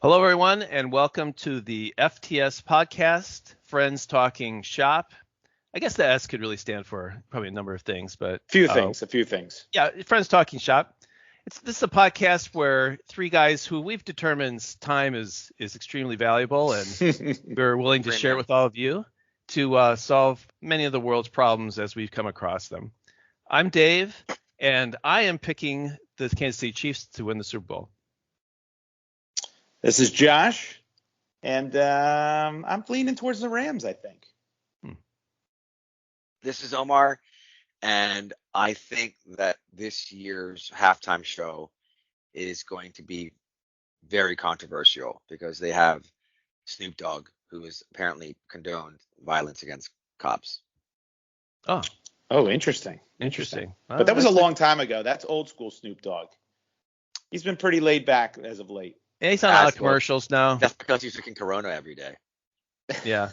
Hello, everyone, and welcome to the FTS podcast, Friends Talking Shop. I guess the S could really stand for probably a number of things, but A few things. yeah, Friends Talking Shop. This is a podcast where three guys who we've determined time is extremely valuable, and we're willing to share it with all of you to solve many of the world's problems as we've come across them. I'm Dave, and I am picking the Kansas City Chiefs to win the Super Bowl. This is Josh, and I'm leaning towards the Rams, I think. This is Omar, and I think that this year's halftime show is going to be very controversial because they have Snoop Dogg, who has apparently condoned violence against cops. Oh, interesting. But that was a long time ago. That's old school Snoop Dogg. He's been pretty laid back as of late. Yeah, he's on a lot of commercials now. That's because he's drinking Corona every day. Yeah.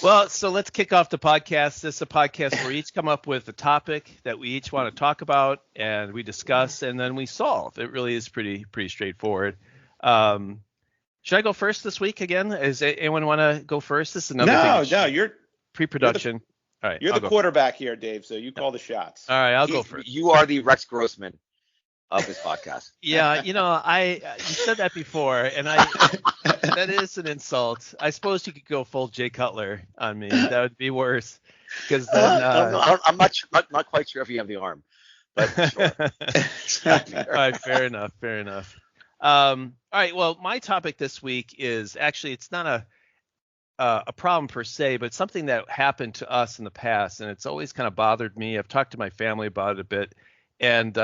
Well, so let's kick off the podcast. This is a podcast where we each come up with a topic that we each want to talk about, and we discuss, and then we solve. It really is pretty straightforward. Should I go first this week again? Does anyone want to go first? This is another thing. No, you're pre-production. All right, you're the quarterback here, Dave. So you call the shots. All right, I'll go first. You are the Rex Grossman of this podcast. Yeah, you said that before, and that is an insult. I suppose you could go full Jay Cutler on me. That would be worse, because then I'm not quite sure if you have the arm, but sure. All right, fair enough. All right, well, my topic this week is actually, it's not a problem per se, but something that happened to us in the past, and it's always kind of bothered me. I've talked to my family about it a bit, and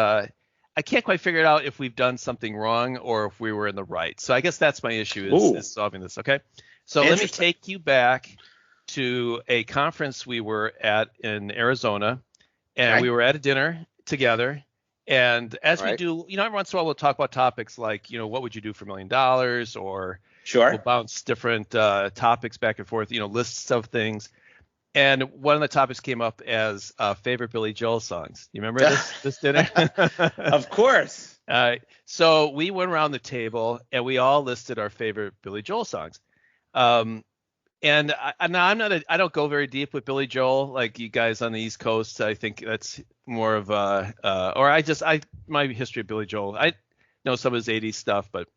I can't quite figure it out if we've done something wrong or if we were in the right. So I guess that's my issue is solving this. Okay. So let me take you back to a conference we were at in Arizona, and we were at a dinner together. And as we do, every once in a while we'll talk about topics like, what would you do for $1 million, or we'll bounce different topics back and forth, lists of things. And one of the topics came up as favorite Billy Joel songs. You remember this dinner? Of course. So we went around the table and we all listed our favorite Billy Joel songs. And I don't go very deep with Billy Joel like you guys on the East Coast. I think that's more of my history of Billy Joel. I know some of his 80s stuff, but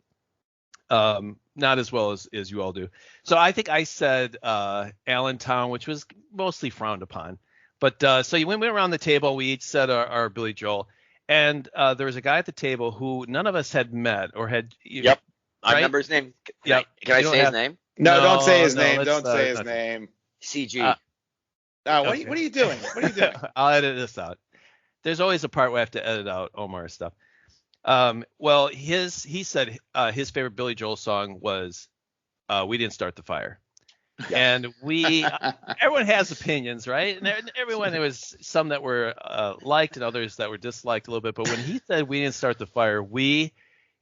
not as well as you all do. So I think I said Allentown, which was mostly frowned upon. But so we went around the table. We each said our Billy Joel. And there was a guy at the table who none of us had met or had. Yep. I remember his name. Can I say his name? No, don't say his name. Don't say his name. CG. What are you doing? I'll edit this out. There's always a part where I have to edit out Omar's stuff. Well, he said his favorite Billy Joel song was "We Didn't Start the Fire," and everyone has opinions, right? And everyone, there was some that were liked and others that were disliked a little bit. But when he said "We didn't start the fire," we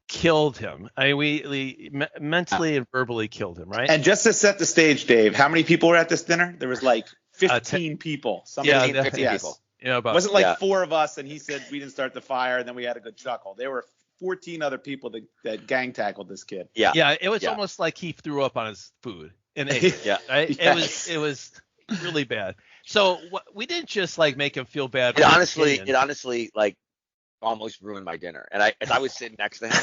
killed him. I mean, we mentally and verbally killed him, right? And just to set the stage, Dave, how many people were at this dinner? There was like 15 people. 15 people. It wasn't like 4 of us and he said we didn't start the fire and then we had a good chuckle. There were 14 other people that gang tackled this kid. Yeah, it was almost like he threw up on his food and ate it. Right? Yes. It was really bad. So we didn't just like make him feel bad. It honestly like almost ruined my dinner. And I was sitting next to him,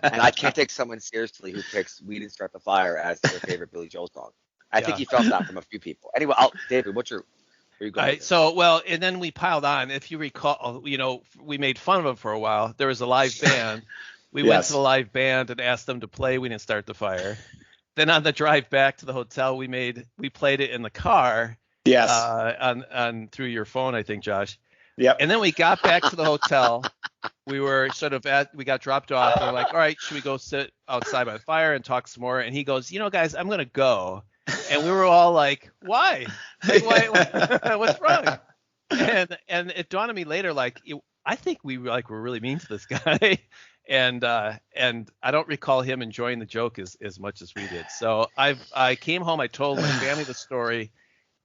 and I can't take someone seriously who picks "We Didn't Start the Fire" as their favorite Billy Joel song. I think he felt that from a few people. Anyway, David, where are you going? All right, so and then we piled on. If you recall, we made fun of him for a while. There was a live band. We went to the live band and asked them to play "We Didn't Start the Fire." Then on the drive back to the hotel, we played it in the car. Yes. On through your phone, I think, Josh. Yep. And then we got back to the hotel. We were we got dropped off. And we're like, all right, should we go sit outside by the fire and talk some more? And he goes, guys, I'm going to go. And we were all like, why? Like, why? What's wrong? And it dawned on me later, I think we were really mean to this guy. And I don't recall him enjoying the joke as much as we did. So I came home, I told my family the story,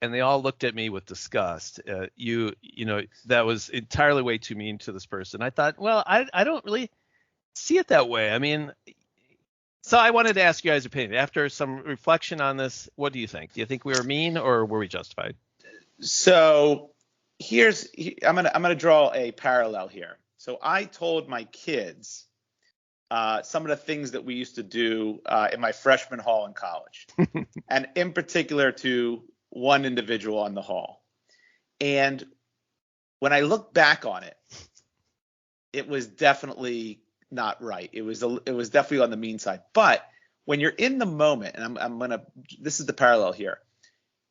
and they all looked at me with disgust. That was entirely way too mean to this person. I thought, well, I don't really see it that way. I mean, so I wanted to ask you guys' opinion. After some reflection on this, what do you think? Do you think we were mean or were we justified? So I'm gonna draw a parallel here. So I told my kids some of the things that we used to do in my freshman hall in college, and in particular to one individual on the hall. And when I look back on it, it was definitely not right. It was definitely on the mean side. But when you're in the moment, and this is the parallel here.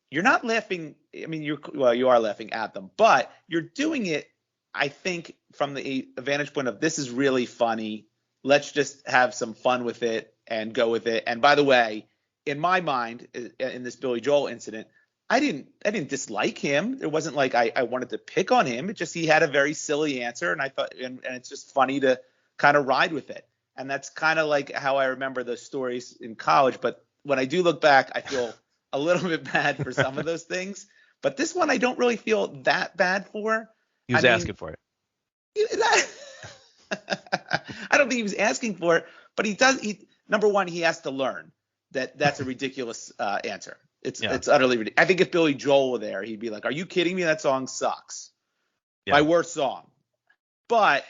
You're not laughing. I mean, you are laughing at them, but you're doing it, I think, from the vantage point of this is really funny. Let's just have some fun with it and go with it. And by the way, in my mind, in this Billy Joel incident, I didn't dislike him. It wasn't like I wanted to pick on him. It just he had a very silly answer, and I thought, and it's just funny to kind of ride with it. And that's kind of like how I remember those stories in college. But when I do look back, I feel a little bit bad for some of those things. But this one, I don't really feel that bad for. He was asking for it. I don't think he was asking for it, but he does. Number one, he has to learn that's a ridiculous answer. It's utterly ridiculous. I think if Billy Joel were there, he'd be like, "Are you kidding me? That song sucks. Yeah. My worst song." But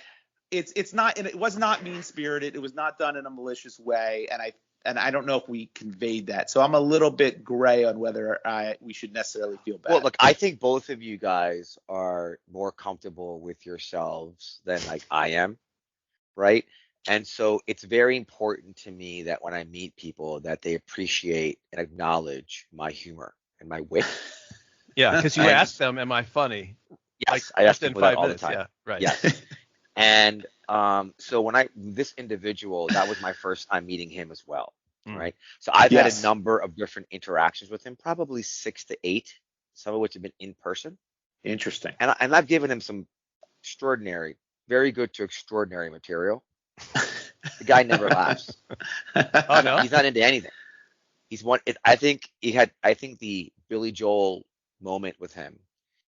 it's not, and it was not mean spirited. It was not done in a malicious way, and I don't know if we conveyed that. So I'm a little bit gray on whether we should necessarily feel bad. Well, look, I think both of you guys are more comfortable with yourselves than like I am, right? And so it's very important to me that when I meet people that they appreciate and acknowledge my humor and my wit. Yeah, because you ask them, am I funny? Yes, I ask them that all the time. Yeah, right. Yes. And so this individual, that was my first time meeting him as well, right? So I've had a number of different interactions with him, probably 6 to 8, some of which have been in person. Interesting. And I've given him some extraordinary, very good to extraordinary material. The guy never laughs. Oh no, he's not into anything. I think the Billy Joel moment with him,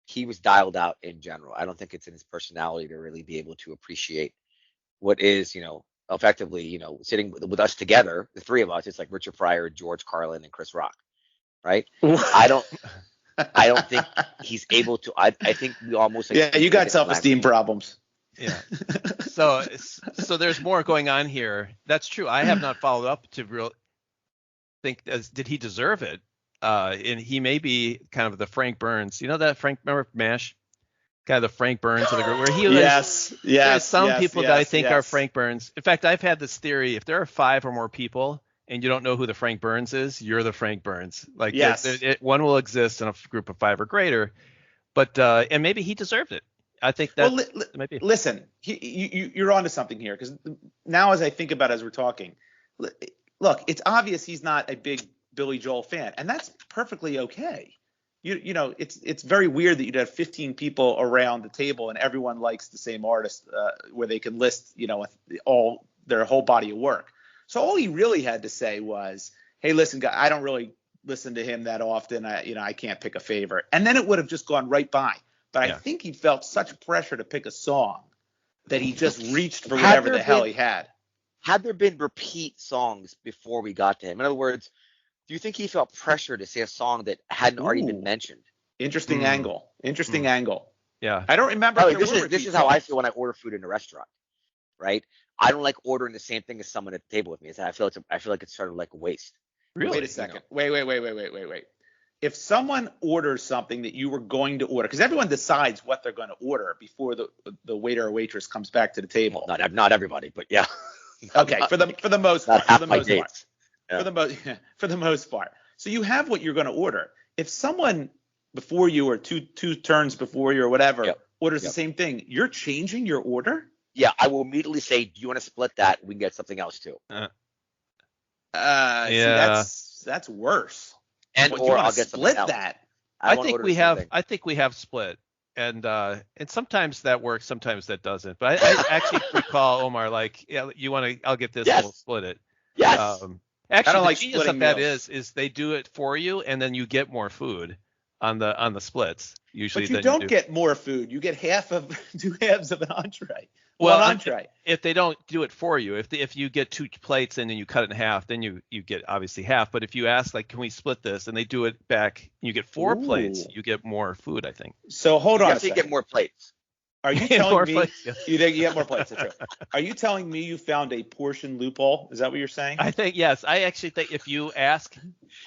he was dialed out in general. I don't think it's in his personality to really be able to appreciate what is, effectively, sitting with us together, the three of us. It's like Richard Pryor, George Carlin, and Chris Rock, right? I don't think he's able to. I think we almost. You got self-esteem problems. Yeah. So there's more going on here. That's true. I have not followed up to think did he deserve it? And he may be kind of the Frank Burns. You know that remember MASH? Kind of the Frank Burns of the group where he was. There's some people that I think are Frank Burns. In fact, I've had this theory: if there are 5 or more people and you don't know who the Frank Burns is, you're the Frank Burns. Like one will exist in a group of 5 or greater. But and maybe he deserved it. I think that might be. Listen, you're onto something here, because now as I think about it as we're talking, look, it's obvious he's not a big Billy Joel fan, and that's perfectly okay. It's very weird that you'd have 15 people around the table and everyone likes the same artist, where they can list, all their whole body of work. So all he really had to say was, "Hey, listen, guy, I don't really listen to him that often. I can't pick a favorite," and then it would have just gone right by. But I think he felt such pressure to pick a song that he just reached for whatever the hell he had. Had there been repeat songs before we got to him? In other words, do you think he felt pressure to say a song that hadn't already been mentioned? Interesting angle. Yeah. I don't remember. This is how I feel when I order food in a restaurant, right? I don't like ordering the same thing as someone at the table with me. I feel like it's sort of like a waste. Really? Wait a second. Wait. If someone orders something that you were going to order, because everyone decides what they're going to order before the waiter or waitress comes back to the table. Not everybody, but yeah. Okay, for the most part. For the most part. So you have what you're going to order. If someone before you or two turns before you or whatever orders the same thing, you're changing your order? Yeah, I will immediately say, "Do you want to split that? We can get something else too." See, that's worse. Or I'll get split else. That. I think we have split, and sometimes that works, sometimes that doesn't. But I actually recall Omar like, you want to? I'll get this. Yes. We'll split it. Yes. Actually, the genius of that is they do it for you, and then you get more food on the splits usually. But you don't get more food. You get 2 halves of an entree. Well, one entree. if they don't do it for you, if you get 2 plates and then you cut it in half, then you get obviously half. But if you ask like, can we split this, and they do it back, you get 4 plates, you get more food, I think. So hold on a You second. get more plates. Are you telling More me plates, yeah. you get more plates? That's right. Are you telling me you found a portion loophole? Is that what you're saying? I think yes. I actually think if you ask,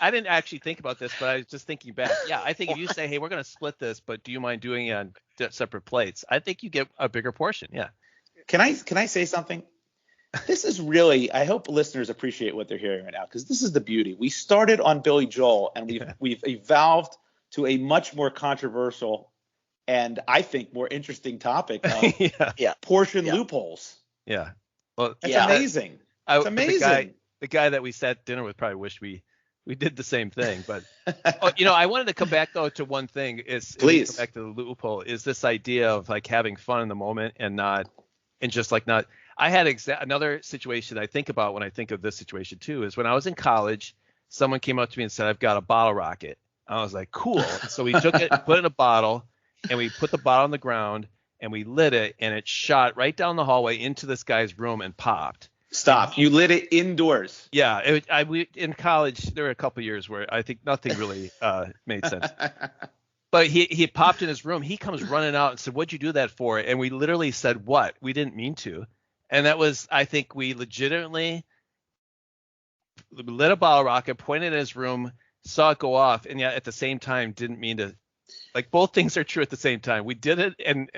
I didn't actually think about this, but I was just thinking back. Yeah, I think if you say, hey, we're going to split this, but do you mind doing it on separate plates? I think you get a bigger portion. Yeah. Can I say something? This is really, I hope listeners appreciate what they're hearing right now, because this is the beauty. We started on Billy Joel, and we've evolved to a much more controversial and I think more interesting topic of portion loopholes. Yeah. Well, that's amazing. It's amazing. The guy that we sat dinner with probably wished we did the same thing. But I wanted to come back though to one thing. Please come back to the loophole. Is this idea of like having fun in the moment and not. I had another situation I think about when I think of this situation too, is when I was in college, someone came up to me and said, I've got a bottle rocket. I was like, cool. So we took it, put it in a bottle, and we put the bottle on the ground and we lit it, and it shot right down the hallway into this guy's room and popped. Stop. You lit it indoors. Yeah. In college, there were a couple of years where I think nothing really made sense. But he popped in his room. He comes running out and said, what'd you do that for? And we literally said, what? We didn't mean to. And that was, I think we legitimately lit a bottle rocket, pointed in his room, saw it go off, and yet at the same time didn't mean to. Like both things are true at the same time. We did it, and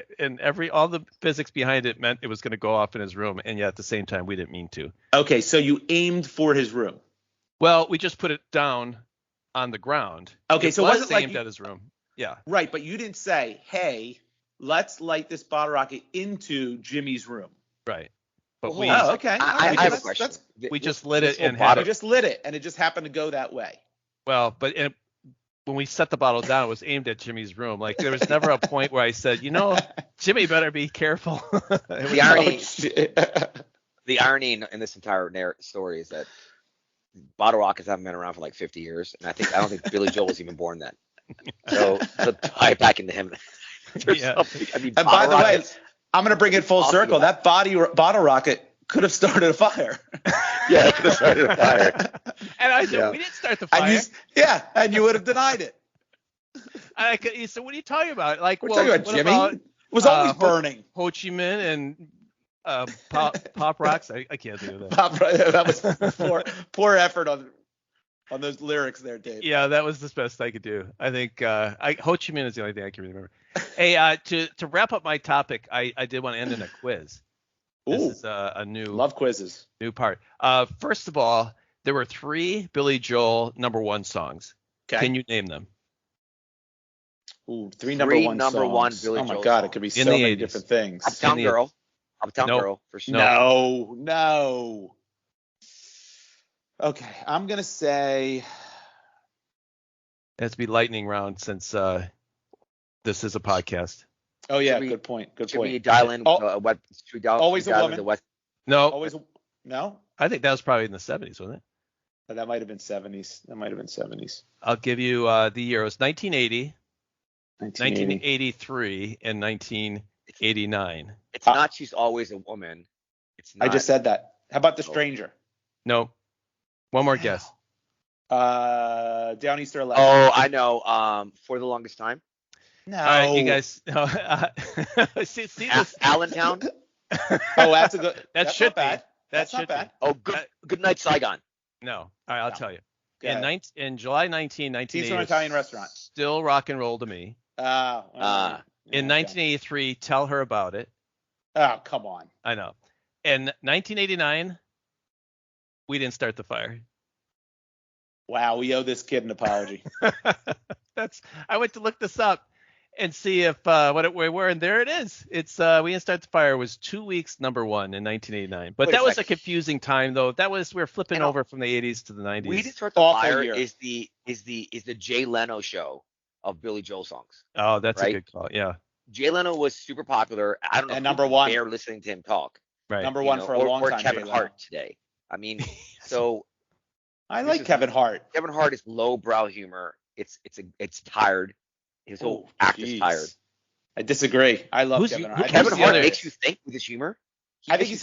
all the physics behind it meant it was going to go off in his room, and yet at the same time we didn't mean to. Okay, so you aimed for his room. Well, we just put it down on the ground. Okay, so it wasn't aimed at his room. Yeah. Right, but you didn't say, hey, let's light this bottle rocket into Jimmy's room. Right. But okay. I have a question. We just lit it and we just lit it, and it just happened to go that way. Well, but when we set the bottle down, it was aimed at Jimmy's room. Like there was never a point where I said, Jimmy better be careful. The irony in this entire story is that bottle rockets haven't been around for like 50 years, and I don't think Billy Joel was even born then. So to tie it back into him. And by the way, I'm going to bring it full circle. That bottle rocket could have started a fire. Yeah, it could have started a fire. And I said, we didn't start the fire. And you would have denied it. He said, what are you talking about? Like, we're talking about Jimmy. It was always burning. Ho Chi Minh and Pop Rocks. I can't do that. That was poor effort on those lyrics there, Dave. Yeah, that was the best I could do. I think Ho Chi Minh is the only thing I can remember. Hey, to wrap up my topic, I did want to end in a quiz. This is a new love quizzes. New part. First of all, there were 3 Billy Joel #1 songs. Okay. Can you name them? Ooh, 3 number one Billy Joel. Oh my God, it could be so many different things. Uptown Girl. Uptown Girl for sure. No. Okay, I'm gonna say it has to be lightning round since this is a podcast. Oh yeah, good point. Should we dial in always a woman? No. No? I think that was probably in the 70s, wasn't it? That might have been 70s. I'll give you the years: 1980, 1983, and 1989. It's not She's Always a Woman. It's not. I just said that. How about The Stranger? No. One more guess. Downeaster 11. Oh, I know. For the Longest Time. No. All right, you guys. See this. Allentown. Oh, that's a good. That should be. That's not bad. Oh, Good Night Saigon. No. All right, I'll tell you. In July 1980. Pizza from an Italian restaurant. Still rock and roll to me. In 1983, Tell Her About It. Oh, come on. I know. In 1989, We Didn't Start the Fire. Wow, we owe this kid an apology. I went to look this up and see if we were, and there it is. It's We Didn't Start the Fire was 2 weeks #1 in 1989. But that was a confusing time though. We were flipping over from the 80s to the 90s. We Didn't Start the Fire is the Jay Leno show of Billy Joel songs. Oh, that's a good call. Yeah. Jay Leno was super popular. I don't know. And #1. They're listening to him talk. Right. #1 for a long time. Or Kevin Hart today. I mean, so. I like Kevin Hart. Kevin Hart is lowbrow humor. It's tired. His whole act is tired. I disagree. I love Kevin Hart. Kevin Hart makes you think with his humor. I think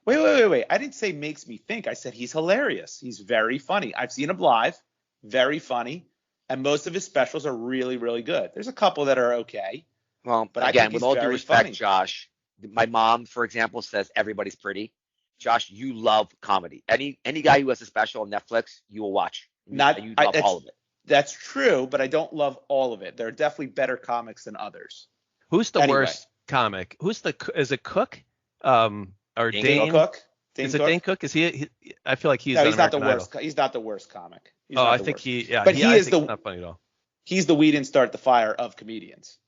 wait. I didn't say makes me think. I said he's hilarious. He's very funny. I've seen him live. Very funny. And most of his specials are really, really good. There's a couple that are okay. Well, but again, with all due respect, Josh, my mom, for example, says everybody's pretty. Josh, you love comedy. Any guy who has a special on Netflix, you will watch. You love all of it. That's true, but I don't love all of it. There are definitely better comics than others. Who's the worst comic? Is it Cook? Or Dane Cook? Is it Dane Cook? Is he? I feel like he's not the worst. He's not the worst comic. I think he. Yeah, but he is not funny at all. He's the we didn't start the fire of comedians.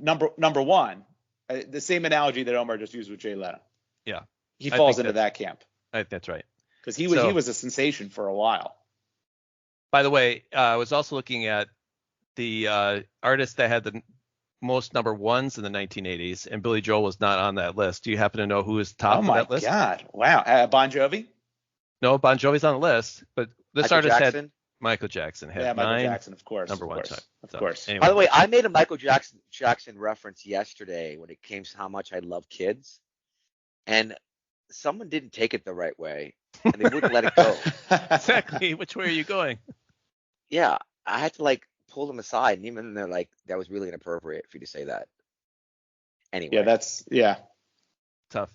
Number one. The same analogy that Omar just used with Jay Leno. Yeah. He falls into that camp. I think that's right. Because he was a sensation for a while. By the way, I was also looking at the artists that had the most number ones in the 1980s, and Billy Joel was not on that list. Do you happen to know who is top of that list? Oh my God! Wow, Bon Jovi? No, Bon Jovi's on the list, but this Michael artist Jackson? had Michael Jackson. Michael Jackson, of course. Number one. Of course. Anyway. By the way, I made a Michael Jackson reference yesterday when it came to how much I love kids, and someone didn't take it the right way, and they wouldn't let it go. Exactly. Which way are you going? Yeah, I had to pull them aside, and even they're like, that was really inappropriate for you to say that. Anyway. Yeah. Tough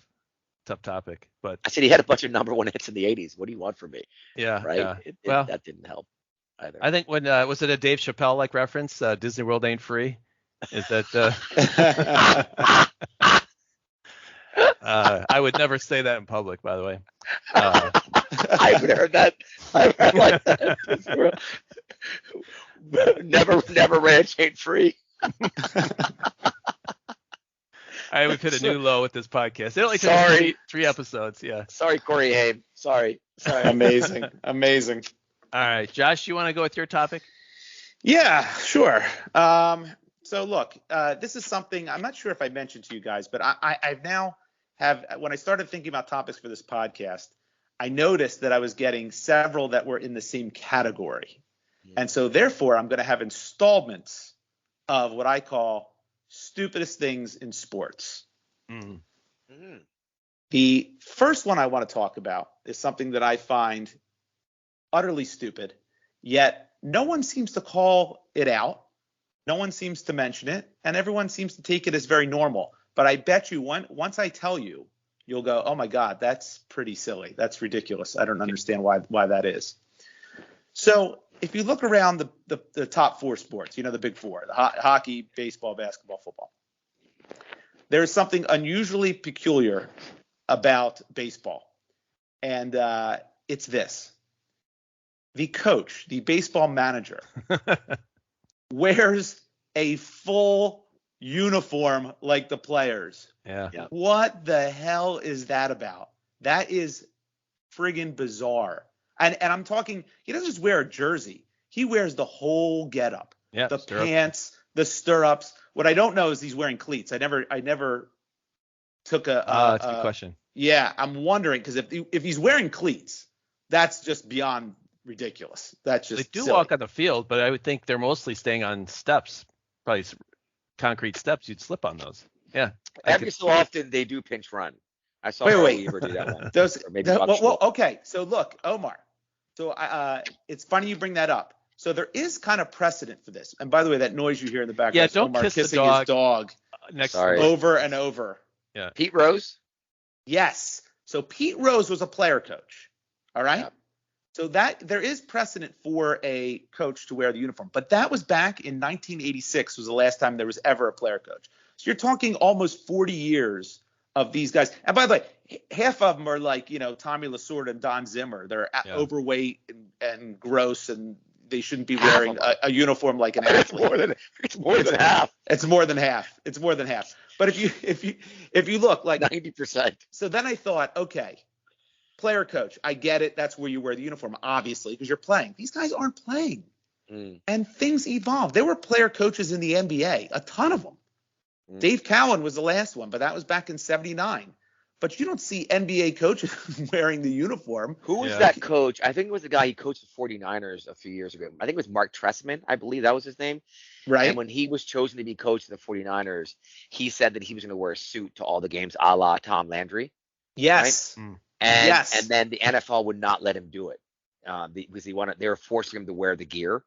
topic, but I said he had a bunch of number one hits in the 80s. What do you want from me? Yeah. Right. Yeah. That didn't help either. I think when was it a Dave Chappelle reference? Disney World ain't free. Is that? I would never say that in public, by the way. I haven't heard that. I've heard like that. Never ranch ain't free. We've hit a new low with this podcast. It only took three episodes. Yeah. Sorry, Corey Haim. Sorry. Amazing. All right, Josh, you want to go with your topic? Yeah, sure. So look, this is something I'm not sure if I mentioned to you guys, but I've now when I started thinking about topics for this podcast, I noticed that I was getting several that were in the same category. Yeah. And so therefore, I'm going to have installments of what I call stupidest things in sports. Mm. Mm. The first one I want to talk about is something that I find utterly stupid, yet no one seems to call it out. No one seems to mention it, and everyone seems to take it as very normal. But I bet you once I tell you, you'll go, oh my God, that's pretty silly. That's ridiculous. I don't understand why that is. So if you look around the top four sports, the big four, the hockey, baseball, basketball, football, there's something unusually peculiar about baseball. And it's this. The coach, the baseball manager, wears a full uniform like the players. Yeah. What the hell is that about? That is friggin' bizarre. And I'm talking, he doesn't just wear a jersey. He wears the whole getup. Yeah. The pants, the stirrups. What I don't know is he's wearing cleats. I never took a. That's a good question. Yeah, I'm wondering because if he's wearing cleats, that's just beyond ridiculous. That's just they do silly. walk on the field, but I would think they're mostly staying on steps, probably concrete steps. You'd slip on those. Yeah. Every so often they do pinch run. I saw Weaver do that one. Okay. So look, Omar. So it's funny you bring that up. So there is kind of precedent for this. And by the way, that noise you hear in the background, yeah, don't Omar kiss kissing the dog his dog over and over. Yeah. Pete Rose? Yes. So Pete Rose was a player coach. All right. Yeah. So that there is precedent for a coach to wear the uniform. But that was back in 1986 was the last time there was ever a player coach. So you're talking almost 40 years of these guys. And by the way, half of them are like, Tommy Lasorda and Don Zimmer. They're overweight and gross, and they shouldn't be wearing a uniform like an athlete. It's more than half. It's more than half. But if you look like 90%. So then I thought, okay, player coach, I get it. That's where you wear the uniform, obviously, because you're playing. These guys aren't playing. And things evolve. There were player coaches in the NBA, a ton of them. Dave Cowan was the last one, but that was back in 79. but you don't see NBA coaches wearing the uniform. Who was that coach? I think it was the guy he coached the 49ers a few years ago. I think it was Mark Trestman. I believe that was his name. Right. And when he was chosen to be coach of the 49ers, he said that he was going to wear a suit to all the games, a la Tom Landry. Yes. Right? Yes. And then the NFL would not let him do it because they were forcing him to wear the gear.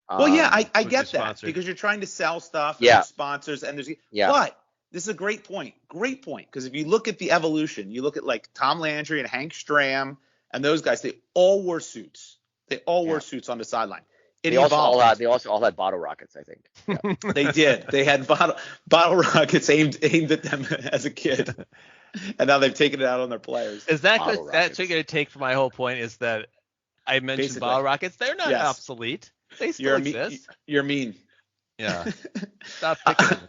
Well, yeah, I get that because you're trying to sell stuff and there's sponsors and but this is a great point. Great point. Because if you look at the evolution, you look at like Tom Landry and Hank Stram and those guys, they all wore suits. They all wore suits on the sideline. They also all had bottle rockets, I think. Yeah. They did. They had bottle rockets aimed at them as a kid. And now they've taken it out on their players. Is that what that's what you're going to take for my whole point is that I mentioned bottle rockets. They're not obsolete. They still exist. You're mean. Yeah. Stop picking them.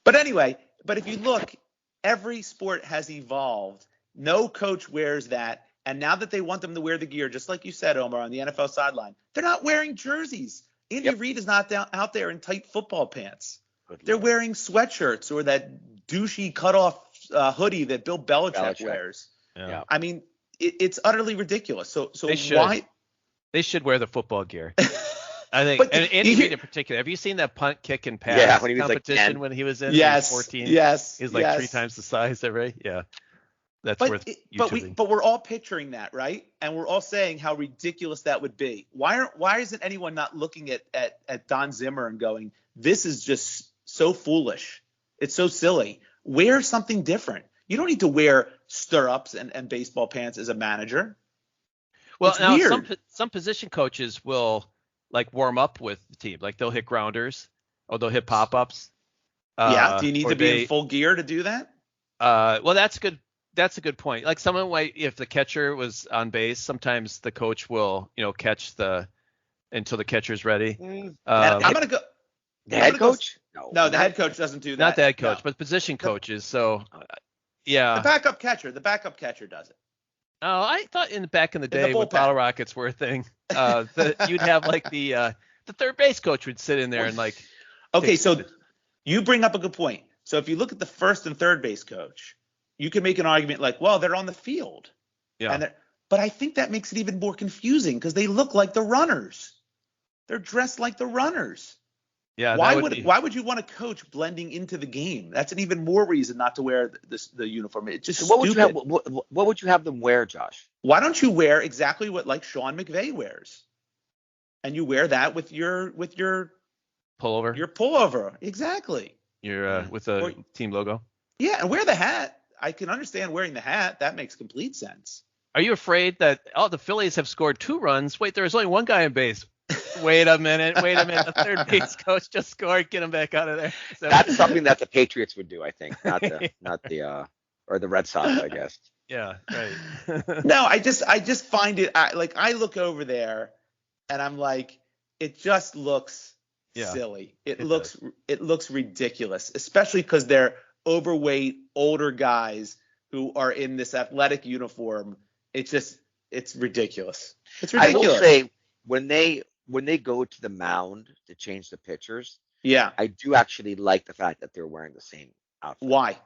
But anyway, if you look, every sport has evolved. No coach wears that. And now that they want them to wear the gear, just like you said, Omar, on the NFL sideline, they're not wearing jerseys. Andy Reid is not out there in tight football pants. They're wearing sweatshirts or that douchey cutoff hoodie that Bill Belichick wears. Yeah. I mean, it's utterly ridiculous. So why? They should wear the football gear. I think, and Andy Reid in particular. Have you seen that punt, kick, and pass when he was competition like when he was in? Yes, 14? Yes, he's like 3 times the size. Is that right? Yeah, that's worth YouTubing. But we're all picturing that, right? And we're all saying how ridiculous that would be. Why isn't anyone not looking at Don Zimmer and going, this is just so foolish. It's so silly. Wear something different. You don't need to wear stirrups and baseball pants as a manager. Well, it's now weird. some position coaches will like warm up with the team, like they'll hit grounders or they'll hit pop-ups. Do you need to be in full gear to do that? Well, that's good. That's a good point. Like someone might, if the catcher was on base, sometimes the coach will, catch until the catcher's ready. I'm gonna go. The head coach? No, the head coach doesn't do that. Not the head coach, but position coaches. So, yeah. The backup catcher does it. Oh, I thought back in the day when bottle rockets were a thing, you'd have like the third base coach would sit in there and like. Okay, so you bring up a good point. So if you look at the first and third base coach, you can make an argument like, well, they're on the field. Yeah. But I think that makes it even more confusing because they look like the runners. They're dressed like the runners. Yeah. Why would you want a coach blending into the game? That's an even more reason not to wear the uniform. It's just stupid. What would you have them wear, Josh? Why don't you wear exactly what like Sean McVay wears, and you wear that with your pullover? Your pullover, exactly. With a team logo. Yeah, and wear the hat. I can understand wearing the hat. That makes complete sense. Are you afraid that the Phillies have scored 2 runs? Wait, there was only one guy on base. Wait a minute. The third base coach just scored. Get him back out of there. So, that's something that the Patriots would do, I think, not the or the Red Sox, I guess. Yeah, right. No, I just find it I look over there and I'm like, it just looks silly. It looks ridiculous, especially because they're overweight, older guys who are in this athletic uniform. It's ridiculous. It's ridiculous. I will say when they go to the mound to change the pitchers, I do actually like the fact that they're wearing the same outfit. Why?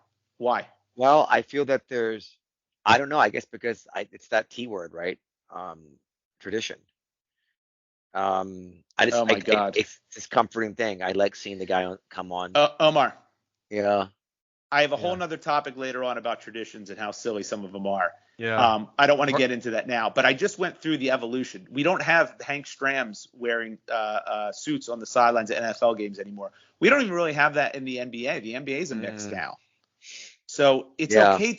Well, I feel that I don't know, I guess because it's that T word, right? Tradition. Oh my God. It's this comforting thing. I like seeing the guy come on. Omar. Yeah. I have a whole nother topic later on about traditions and how silly some of them are. Yeah. I don't want to get into that now, but I just went through the evolution. We don't have Hank Strams wearing suits on the sidelines at NFL games anymore. We don't even really have that in the NBA. The NBA is a mix now. So it's okay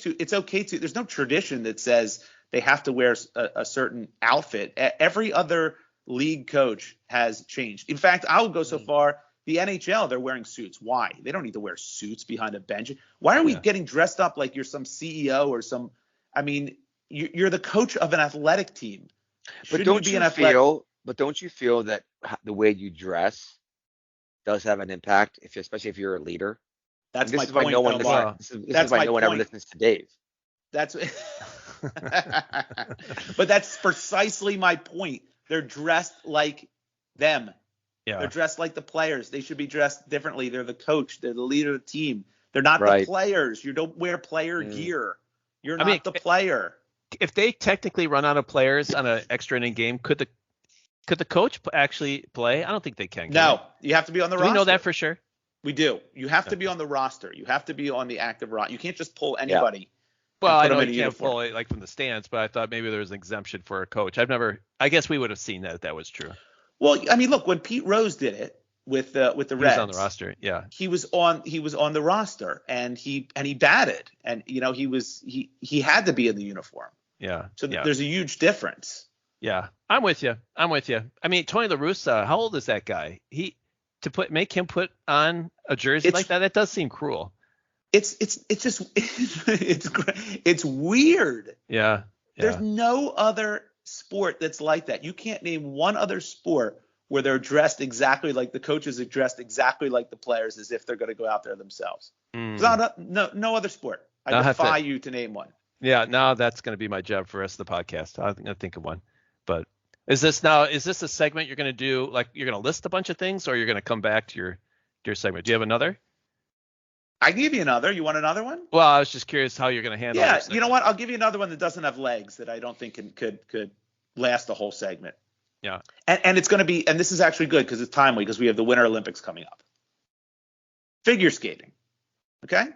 to there's no tradition that says they have to wear a certain outfit. Every other league coach has changed. In fact, I would go so far, the NHL, they're wearing suits. Why? They don't need to wear suits behind a bench. Why are we getting dressed up like you're some CEO or some – I mean, you're the coach of an athletic team. But don't you feel that the way you dress does have an impact, especially if you're a leader? That's my point. This is why no one ever listens to Dave. But that's precisely my point. They're dressed like them. Yeah. They're dressed like the players. They should be dressed differently. They're the coach. They're the leader of the team. They're not the Right. players. You don't wear player gear. You're not I mean, the player. if they technically run out of players on an extra inning game, could the coach actually play? I don't think they can. No, you have to be on the Do roster. we know that for sure? We do. You have to be on the roster. You have to be on the active roster. You can't just pull anybody. Well, and put I know them in you a can't uniform. pull it like from the stands, but I thought maybe there was an exemption for a coach. I guess we would have seen that if that was true. Well, I mean, look, when Pete Rose did it with the Reds, He was on the roster. Yeah. he was on the roster, and he batted, and he had to be in the uniform. Yeah. So yeah. there's a huge difference. Yeah. I'm with you. I mean, Tony La Russa, how old is that guy? Make him put on a jersey like that does seem cruel. It's just it's weird. Yeah. There's no other sport that's like that. You can't name one other sport where they're dressed exactly like the coaches are dressed exactly like the players, as if they're going to go out there themselves. No other sport. I defy you to name one. Yeah, now that's going to be my job for the rest of the podcast. I'm going to think of one. But is this a segment you're going to do? Like you're going to list a bunch of things, or you're going to come back to your segment? Do you have another? I can give you another. You want another one? Well, I was just curious how you're going to handle it. Yeah, you know what? I'll give you another one that doesn't have legs that I don't think could last the whole segment. Yeah. And it's going to be, and this is actually good because it's timely because we have the Winter Olympics coming up. Figure skating. Okay?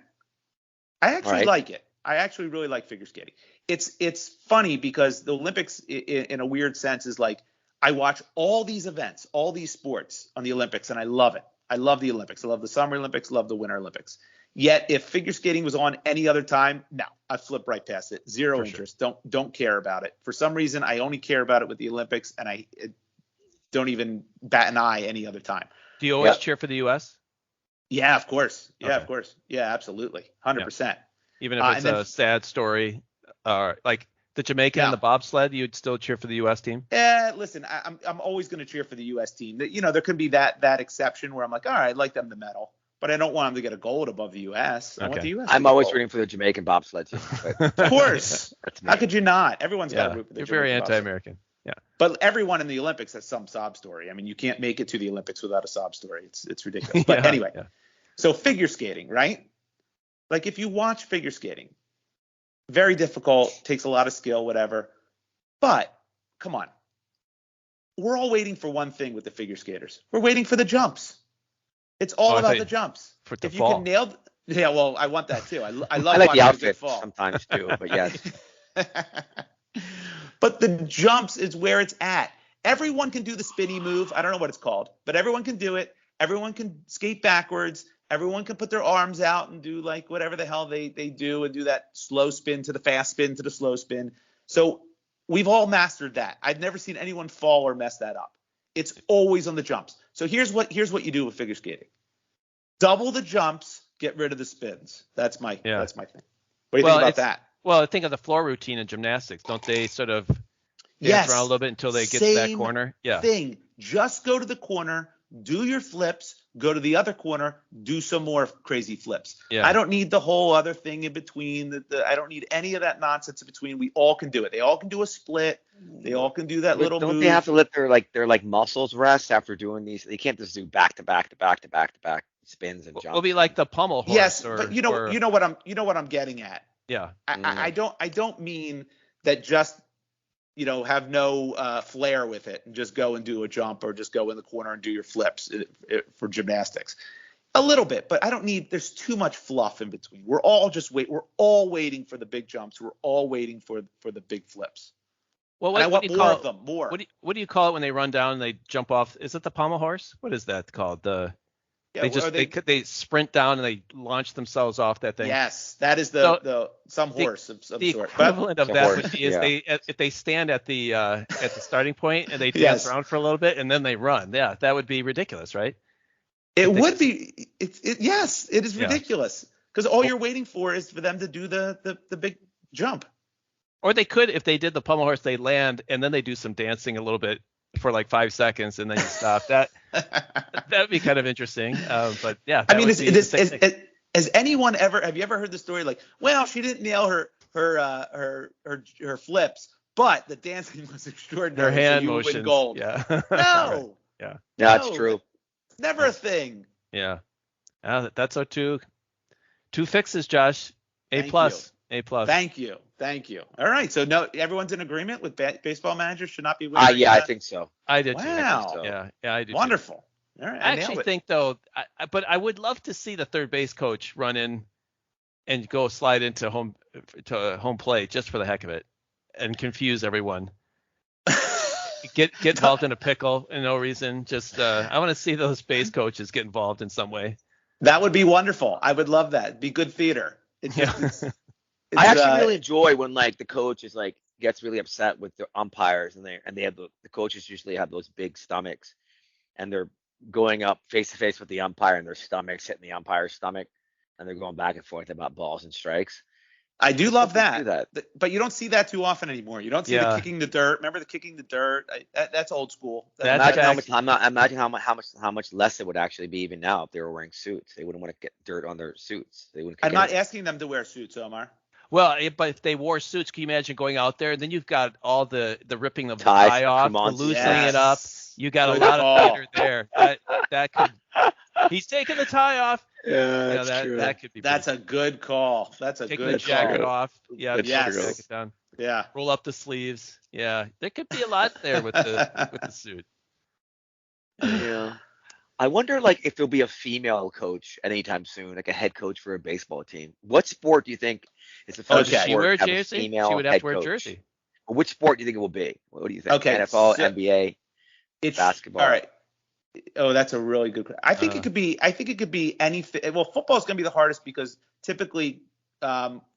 I actually like it. I actually really like figure skating. It's funny because the Olympics in a weird sense is like I watch all these events, all these sports on the Olympics, and I love it. I love the Olympics. I love the Summer Olympics, love the Winter Olympics. Yet if figure skating was on any other time, no, I'd flip right past it. Zero interest. Sure. Don't care about it. For some reason, I only care about it with the Olympics, and I don't even bat an eye any other time. Do you always cheer for the U.S.? Yeah, of course. Yeah, okay. Of course. Yeah, absolutely. 100%. Even if it's a sad story, like the Jamaican and the bobsled, you'd still cheer for the U.S. team? Listen, I'm always going to cheer for the U.S. team. There could be that exception where I'm like, all right, I'd like them to medal, but I don't want them to get a gold above the U.S. I want the U.S. I'm always rooting for the Jamaican bobsled team. Of course. How could you not? Everyone's got to root for the You're Jamaican very bobsled. anti-American. Yeah. But everyone in the Olympics has some sob story. I mean, you can't make it to the Olympics without a sob story. It's ridiculous. But anyway, so figure skating, right? Like if you watch figure skating, very difficult, takes a lot of skill, whatever. But come on, we're all waiting for one thing with the figure skaters. We're waiting for the jumps. It's all about the jumps. If you can nail, well, I want that too. I love I like the outfit sometimes too, but yes. But the jumps is where it's at. Everyone can do the spinny move. I don't know what it's called, but everyone can do it. Everyone can skate backwards. Everyone can put their arms out and do like whatever the hell they do and do that slow spin to the fast spin to the slow spin. So we've all mastered that. I've never seen anyone fall or mess that up. It's always on the jumps. So here's what you do with figure skating. Double the jumps, get rid of the spins. That's my thing. What do you think about that? Well, think of the floor routine in gymnastics. Don't they sort of dance around a little bit until they get to that corner? Yeah. Thing. Just go to the corner, do your flips, go to the other corner, do some more crazy flips. Yeah. I don't need the whole other thing in between. I don't need any of that nonsense in between. We all can do it. They all can do a split. They all can do that little move. Don't they have to let their muscles rest after doing these? They can't just do back to back spins and jumps. It'll be like the pommel horse. Yes, but you know what I'm getting at. Yeah. I don't mean that just have no flair with it and just go and do a jump or just go in the corner and do your flips for gymnastics. A little bit, but I don't need. There's too much fluff in between. We're all waiting for the big jumps. We're all waiting for the big flips. Well, I want more of them. More. What do you call it when they run down and they jump off? Is it the pommel horse? What is that called? They sprint down and they launch themselves off that thing. Yes, that is some horse of some the sort. Equivalent of that would be if they stand at the starting point and they dance around for a little bit and then they run. Yeah, that would be ridiculous, right? It would be. Yes, it is ridiculous because all you're waiting for is for them to do the big jump. Or they could, if they did the pommel horse, they land and then they do some dancing a little bit for like 5 seconds and then you stop. That'd be kind of interesting. But yeah, I mean, has anyone ever? Have you ever heard the story like, well, she didn't nail her flips, but the dancing was extraordinary. Her hand so motions. Win gold. Yeah. No. Yeah. That's true. Never a thing. Yeah. That's our two 2 fixes, Josh. A+. Thank you. All right. So no, everyone's in agreement with baseball managers should not be wearing. Yeah, I think so. I did Wow. too. I think so. Yeah, I do. Wonderful. All right. I actually think though, but I would love to see the third base coach run in and go slide into home plate just for the heck of it and confuse everyone. Get involved in a pickle and no reason. Just I want to see those base coaches get involved in some way. That would be wonderful. I would love that. It'd be good theater. It's I actually really enjoy when like the coach is like gets really upset with the umpires and they have the coaches usually have those big stomachs and they're going up face to face with the umpire and their stomachs hitting the umpire's stomach and they're going back and forth about balls and strikes. I do love that. But you don't see that too often anymore. You don't see the kicking the dirt. Remember the kicking the dirt? That's old school. Imagine how much less it would actually be even now if they were wearing suits. They wouldn't want to get dirt on their suits. They wouldn't. I'm not asking them to wear suits, Omar. Well, but if they wore suits, can you imagine going out there? Then you've got all the ripping of the tie off, the loosening it up. You got a lot of theater there. That could. He's taking the tie off. Yeah, that's true. That could be. That's a good call. That's a Take good the jacket off. Yeah, yes. Jack it down. Yeah. Roll up the sleeves. Yeah, there could be a lot there with the suit. Yeah. I wonder, like, if there'll be a female coach anytime soon, like a head coach for a baseball team. What sport do you think is the first sport she wear a to have jersey? a female She would have head to wear a coach? jersey. Which sport do you think it will be? What do you think? Okay, NFL, NBA, basketball. All right. Oh, that's a really good question. I think it could be anything. Well, football is going to be the hardest because typically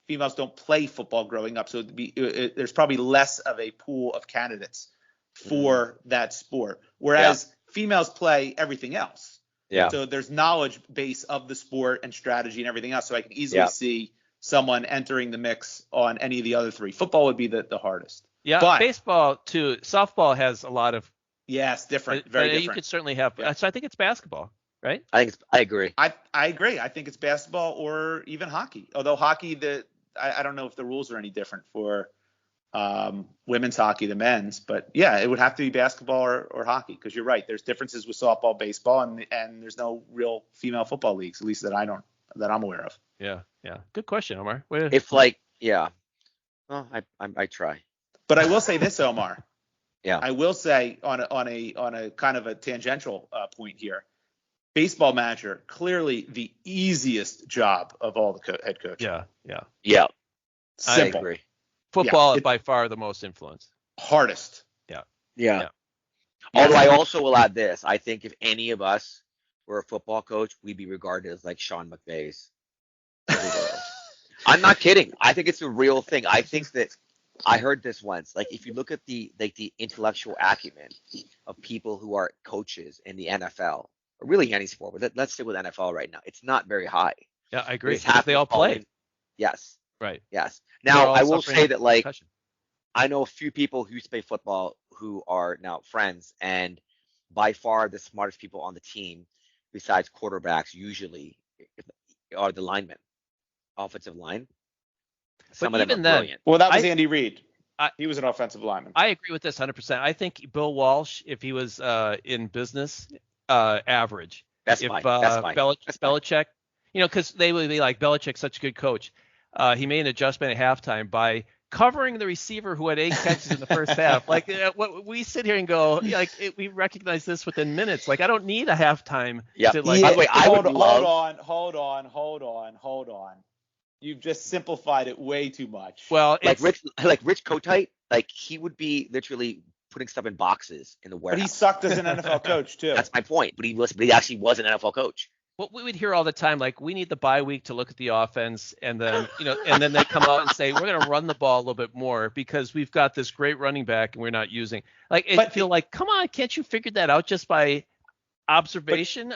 females don't play football growing up, so there's probably less of a pool of candidates for that sport. Whereas females play everything else. Yeah. So there's knowledge base of the sport and strategy and everything else. So I can easily see someone entering the mix on any of the other three. Football would be the hardest. Yeah, but baseball too. Softball has a lot of. Yes, different. Very different. You could certainly have. Yeah. So I think it's basketball, right? I agree. I agree. I think it's basketball or even hockey. Although hockey, I don't know if the rules are any different for women's hockey than men's, but yeah, it would have to be basketball or hockey because you're right. There's differences with softball, baseball, and there's no real female football leagues, at least that I'm aware of. Yeah. Good question, Omar. Well, I try. But I will say this, Omar. Yeah. I will say on a kind of a tangential point here, baseball manager, clearly the easiest job of all the head coaches. Yeah. Simple. I agree. Football is by far the most influence. Hardest. Yeah. Although I also will add this. I think if any of us were a football coach, we'd be regarded as like Sean McVay's. I'm not kidding. I think it's a real thing. I think that I heard this once. Like if you look at the intellectual acumen of people who are coaches in the NFL, or really any sport, but let's stick with NFL right now. It's not very high. Yeah, I agree. They all play. Yes. Right. Yes. Now I will say that like I know a few people who used to play football who are now friends, and by far the smartest people on the team, besides quarterbacks, usually are the linemen, offensive line. Some of them are brilliant. Well, that was Andy Reid. He was an offensive lineman. I agree with this 100%. I think Bill Walsh, if he was in business, average. That's if fine. Belichick, because they would be like, Belichick's such a good coach. He made an adjustment at halftime by covering the receiver who had 8 catches in the first half. Like what we sit here and go, we recognize this within minutes. Like I don't need a halftime. Yeah. To By the way, hold on. You've just simplified it way too much. Well, Rich Kotite, like he would be literally putting stuff in boxes in the warehouse. But he sucked as an NFL coach too. That's my point. But he actually was an NFL coach. What we would hear all the time, like we need the bye week to look at the offense, and then and then they come out and say we're going to run the ball a little bit more because we've got this great running back and we're not using. I feel like, come on, can't you figure that out just by observation?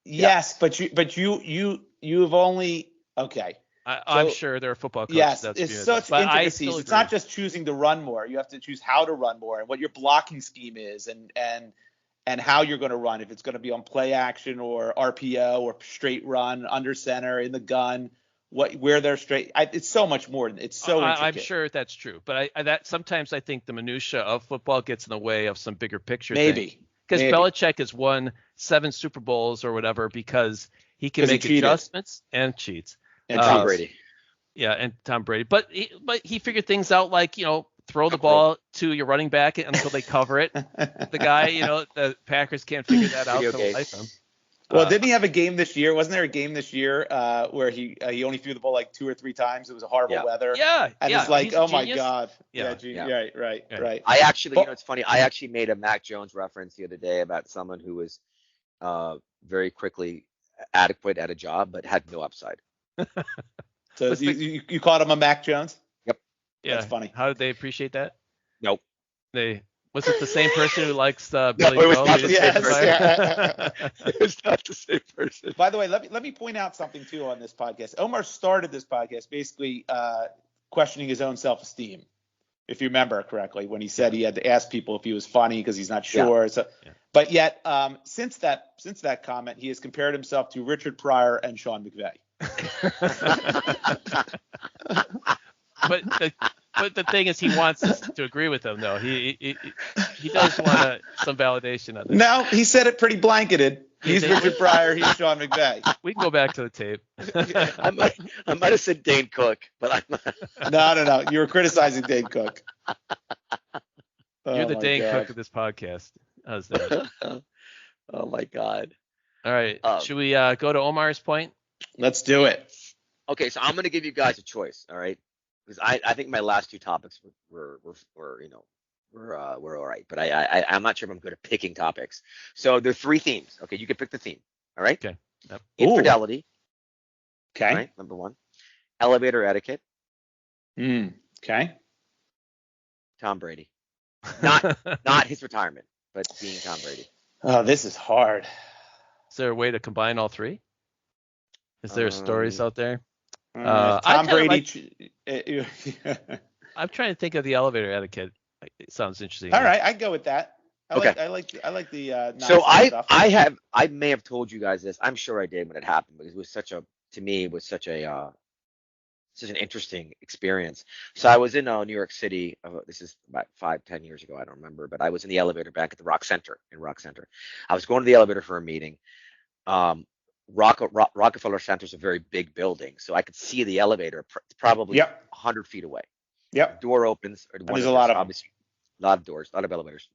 Yes, but you've only okay. I'm sure there are football coaches. Yes, that's it's such intricacies. It's not just choosing to run more. You have to choose how to run more and what your blocking scheme is and how you're going to run. If it's going to be on play action or RPO or straight run, under center, in the gun, where they're straight. It's so much more. It's so intricate. I'm sure that's true. But sometimes I think the minutia of football gets in the way of some bigger picture. Maybe. Because Belichick has won 7 Super Bowls or whatever because he can make adjustments and cheats. And Tom Chase. Brady. Yeah, and Tom Brady. But he figured things out like, throw the ball to your running back until they cover it. The guy, the Packers can't figure that out to life him. Well, didn't he have a game this year? Wasn't there a game this year where he only threw the ball like 2 or 3 times? It was a horrible weather. Yeah. And it's like, oh my God. Yeah. Right. I actually, it's funny. I actually made a Mac Jones reference the other day about someone who was very quickly adequate at a job but had no upside. So you called him a Mac Jones? Yep. Yeah. That's funny. How did they appreciate that? Nope. Was it the same person who likes Billy No, it was Joe? not the same person. It was not the same person. By the way, let me point out something too on this podcast. Omar started this podcast basically questioning his own self-esteem, if you remember correctly, when he said he had to ask people if he was funny because he's not sure. Yeah. So, but yet since that comment, he has compared himself to Richard Pryor and Sean McVay. But the thing is, he wants us to agree with him, though. He does want some validation on this. No, he said it pretty blanketed. He's Richard Pryor. He's Sean McVay. We can go back to the tape. I might have said Dane Cook, but I'm not. No. You were criticizing Dane Cook. You're the Dane Cook of this podcast. How's that? Oh my God. All right. Should we go to Omar's point? Let's do it. Okay, so I'm going to give you guys a choice. All right. Because I think my last 2 topics were all right, but I'm not sure if I'm good at picking topics. So there are 3 themes. Okay, you can pick the theme. All right. Okay. Yep. Infidelity. Okay. Right, number 1. Elevator etiquette. Okay. Tom Brady. Not his retirement, but being Tom Brady. Oh, this is hard. Is there a way to combine all 3? Is there stories out there? Tom Brady. I'm trying to think of the elevator etiquette. It sounds interesting. All right, I go with that. I like the. So stuff. I may have told you guys this. I'm sure I did when it happened, because it was such an interesting experience. So I was in New York City. This is about 5-10 years ago. I don't remember, but I was in the elevator back at the Rock Center. I was going to the elevator for a meeting. Rockefeller Center is a very big building, so I could see the elevator probably 100 feet away. Yep. Door opens. There's a lot of doors, a lot of elevators.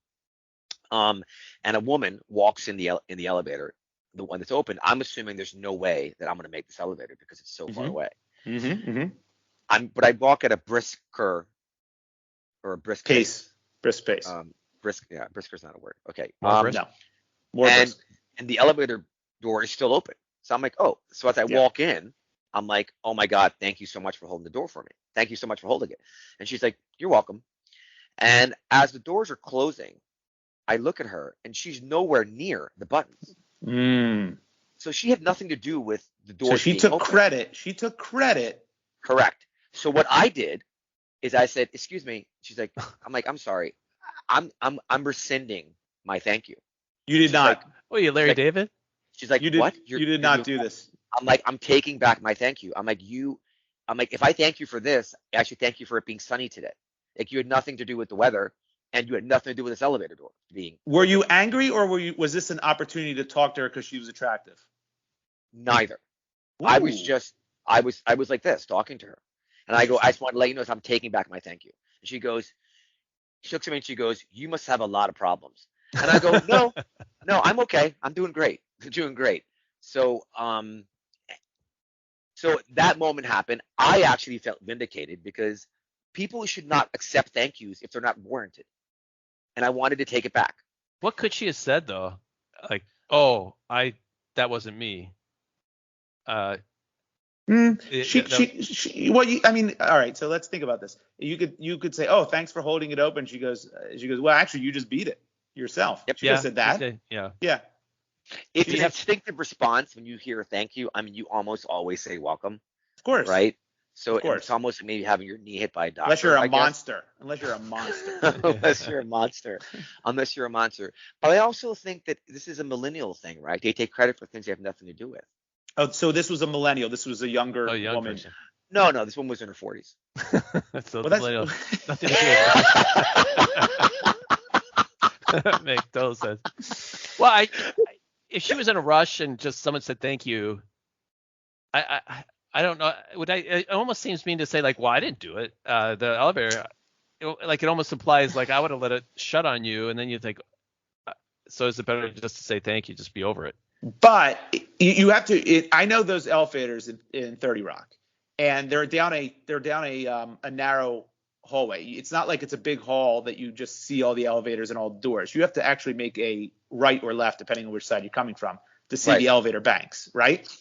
And a woman walks in the elevator, the one that's open. I'm assuming there's no way that I'm going to make this elevator because it's so far away. But I walk at a brisk pace. Brisk pace. Brisker's not a word. Okay. No. More brisk. And the elevator door is still open. So I'm like, oh. So as I walk in, I'm like, oh my God, thank you so much for holding the door for me. Thank you so much for holding it. And she's like, you're welcome. And as the doors are closing, I look at her and she's nowhere near the buttons. So she had nothing to do with the door. So she took credit. She took credit. Correct. So what I did is I said, excuse me. She's like, I'm sorry. I'm rescinding my thank you. You did not. Like, you Larry David? She's like, what? What? You did not do this. I'm like, I'm taking back my thank you. I'm like, if I thank you for this, I actually thank you for it being sunny today. Like, you had nothing to do with the weather, and you had nothing to do with this elevator door being. Were you angry, or was this an opportunity to talk to her because she was attractive? Neither. Ooh. I was like this, talking to her. And I go, I just want to let you know I'm taking back my thank you. And she looks at me and she goes, you must have a lot of problems. And I go, no, I'm okay. I'm doing great. So that moment happened. I actually felt vindicated because people should not accept thank yous if they're not warranted. And I wanted to take it back. What could she have said though? Like, oh, that wasn't me. All right. So let's think about this. You could say, oh, thanks for holding it open. She goes, well, actually, you just beat it yourself. Yep. She could have said that. Yeah. It's an instinctive response when you hear thank you. I mean, you almost always say welcome. Of course. Right? So it's almost maybe having your knee hit by a doctor. Unless you're a monster. Unless you're a monster. But I also think that this is a millennial thing, right? They take credit for things they have nothing to do with. Oh, so this was a millennial. This was a younger woman. Person. No, this one was in her 40s. So well, millennial. Nothing to do with it. Makes total sense. Well, if she was in a rush and just someone said thank you, I I don't know. It almost seems mean to say like, well, I didn't do it. The elevator, it almost implies like I would have let it shut on you, and then you think, so is it better just to say thank you, just be over it? But you have to. I know those elevators in 30 Rock, and they're down a narrow hallway. It's not like it's a big hall that you just see all the elevators and all the doors. You have to actually make a right or left, depending on which side you're coming from, to see the elevator banks, right? Mm-hmm.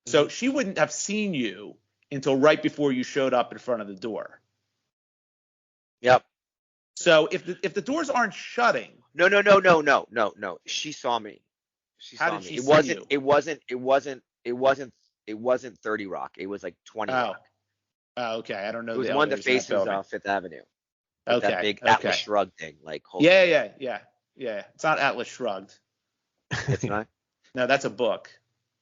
So she wouldn't have seen you until right before you showed up in front of the door. Yep. So if the doors aren't shutting. No. She saw me. How did she see you? It wasn't 30 Rock. It was like 20 Rock. Oh, okay. I don't know. It was one of the faces of Fifth Avenue. Okay. That big Atlas Shrugged thing, like. Yeah. It's not Atlas Shrugged. It's not. No, that's a book.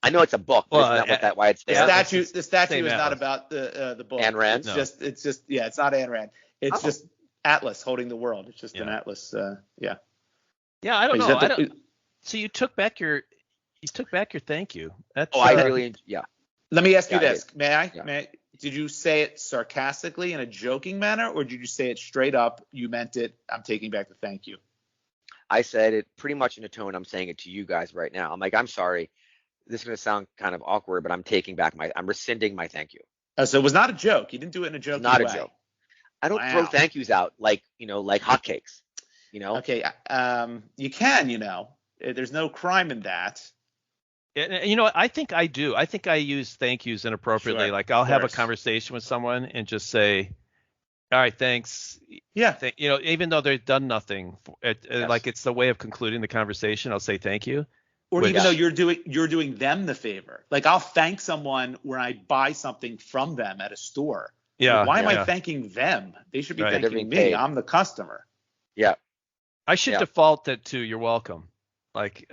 I know it's a book. But isn't that why it's there? The statue is not about the book. Ayn Rand. It's just it's not Ayn Rand. It's just Atlas holding the world. It's just an Atlas. Yeah. Yeah, I don't know. So you took back your thank you. That's, I really. Yeah. Let me ask you this. May I? Yeah. Did you say it sarcastically in a joking manner, or did you say it straight up? You meant it. I'm taking back the thank you. I said it pretty much in a tone I'm saying it to you guys right now. I'm like, I'm sorry. This is going to sound kind of awkward, but I'm rescinding my thank you. Oh, so it was not a joke. You didn't do it in a joking way. Not a joke. I don't throw thank yous out like hotcakes. Okay. You can. There's no crime in that. You know what? I think I do. I think I use thank yous inappropriately. Sure, like I'll have a conversation with someone and just say, all right, thanks. Yeah. Even though they've done nothing, like it's the way of concluding the conversation. I'll say thank you. Or even though you're doing them the favor. Like I'll thank someone when I buy something from them at a store. Yeah. Like, why am I thanking them? They should be thanking me. Paid. I'm the customer. Yeah. I should default that to you're welcome. Like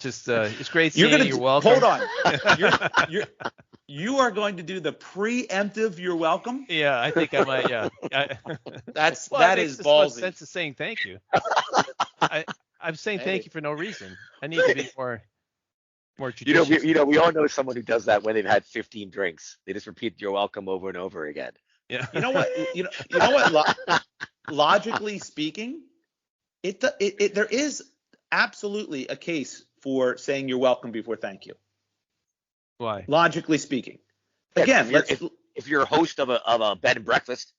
it's great seeing you. You're welcome. Hold on. You are going to do the preemptive you're welcome? Yeah, I think I might, yeah. That is ballsy. Sense of saying thank you. I'm saying thank you for no reason. I need to be more judicious. We all know someone who does that when they've had 15 drinks. They just repeat you're welcome over and over again. Yeah. You know what? You know what? Logically speaking, there is absolutely a case for saying you're welcome before thank you. Why? Logically speaking. Again, if you're a host of a bed and breakfast.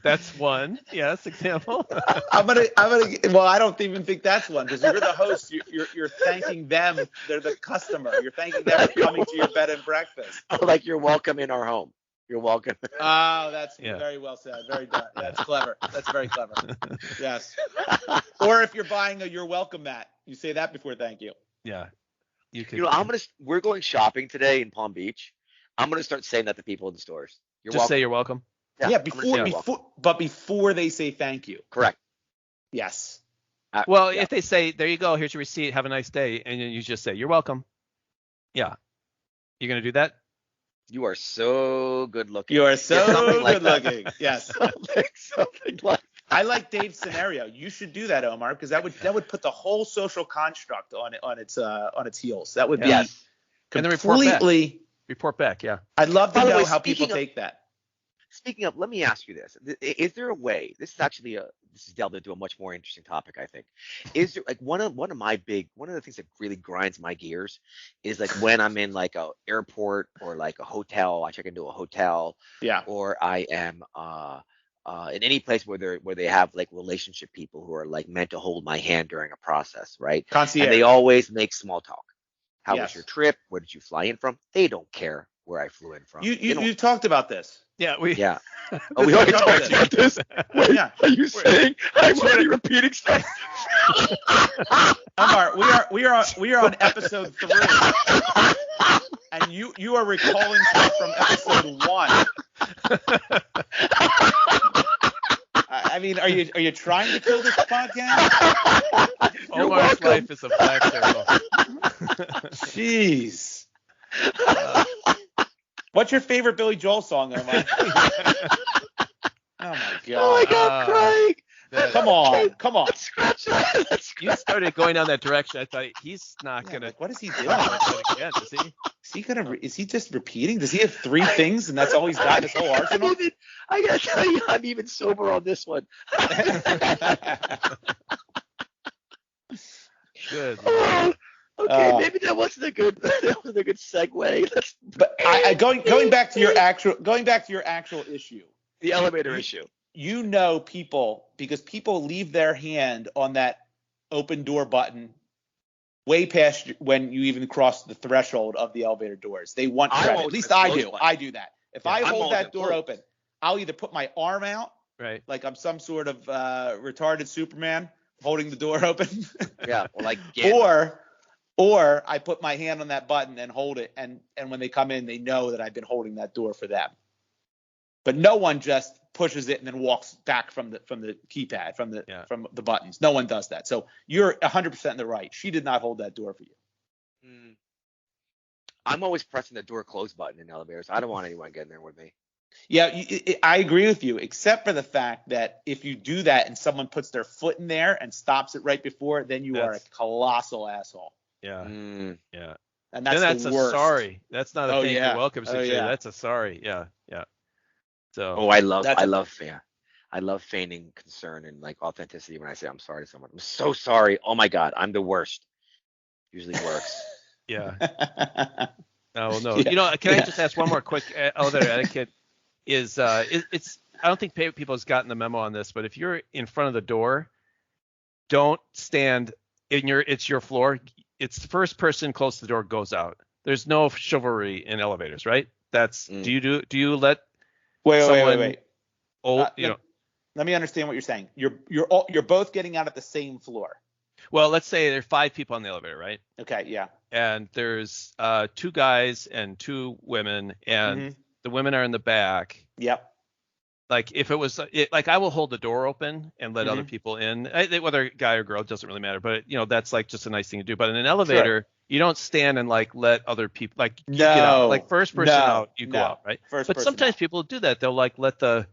That's one. Yes, example. Well, I don't even think that's one, because you're the host. You're thanking them. They're the customer. You're thanking them for coming to your bed and breakfast. Like you're welcome in our home. You're welcome. Oh, that's very well said. Very done. That's clever. That's very clever. Yes. Or if you're buying a you're welcome mat, you say that before thank you. Yeah. We're going shopping today in Palm Beach. I'm gonna start saying that to people in the stores. Say you're welcome. Yeah, before they say thank you. Correct. Yes. If they say, there you go, here's your receipt, have a nice day, and then you just say, you're welcome. Yeah. You're going to do that? You are so good looking. You are so good looking. Yes. Something like that. I like Dave's scenario. You should do that, Omar, because that would put the whole social construct on its heels. That would be completely. Report back, yeah. I'd love to know how people take that. Speaking of, let me ask you this: is there a way? This is delved into a much more interesting topic, I think. Is there like one of the things that really grinds my gears is like when I'm in like a airport or like a hotel, I check into a hotel, or I am in any place where they have like relationship people who are like meant to hold my hand during a process, right? Concierge. And they always make small talk. How was your trip? Where did you fly in from? They don't care where I flew in from. You talked about this. Yeah, we already talked about this. Wait, are you saying I'm already repeating stuff? Omar, we are on episode 3, and you are recalling stuff from episode 1. I mean, are you trying to kill this podcast? Omar's life is a black circle. Jeez. What's your favorite Billy Joel song, Omar? Oh my God. Oh my God, Craig. Come on. Scratch that. You started going down that direction. I thought he's not gonna. Like, what is he doing? Again, is he? Is he just repeating? Does he have 3 things and that's all he's got in his whole arsenal? I gotta tell you, I'm even sober on this one. Good. Okay, maybe that wasn't a good segue. But going back to your actual issue. The elevator issue. You know people, because people leave their hand on that open door button way past when you even cross the threshold of the elevator doors. They want credit. At least I do. I do that. If I hold that door open, I'll either put my arm out, right, like I'm some sort of retarded Superman holding the door open. Yeah, or I put my hand on that button and hold it, and when they come in, they know that I've been holding that door for them. But no one just pushes it and then walks back from the keypad, from the buttons. No one does that. So you're 100% in the right. She did not hold that door for you. I'm always pressing the door close button in elevators. I don't want anyone getting there with me. Yeah, I agree with you, except for the fact that if you do that and someone puts their foot in there and stops it right before, then you are a colossal asshole. Yeah. Yeah. And that's the worst. Sorry. That's not a thank you welcome situation. Yeah. That's a sorry. Yeah. Yeah. So. I love feigning concern and like authenticity when I say I'm sorry to someone. I'm so sorry. Oh my God, I'm the worst. Usually works. Yeah. Oh no. Yeah. Can I just ask one more quick elevator etiquette? It's I don't think people has gotten the memo on this, but if you're in front of the door, don't stand it's your floor. It's the first person close to the door goes out. There's no chivalry in elevators, right? That's do you let wait. Let me understand what you're saying. You're both getting out at the same floor. Well, let's say there are 5 people on the elevator, right? Okay, yeah. And there's 2 guys and 2 women, and the women are in the back. Yep. Like if it was like I will hold the door open and let other people in, whether guy or girl, it doesn't really matter. But that's like just a nice thing to do. But in an elevator, you don't stand and like let other people you get out. Like first person out, you go out, right? But sometimes people do that. They'll like let let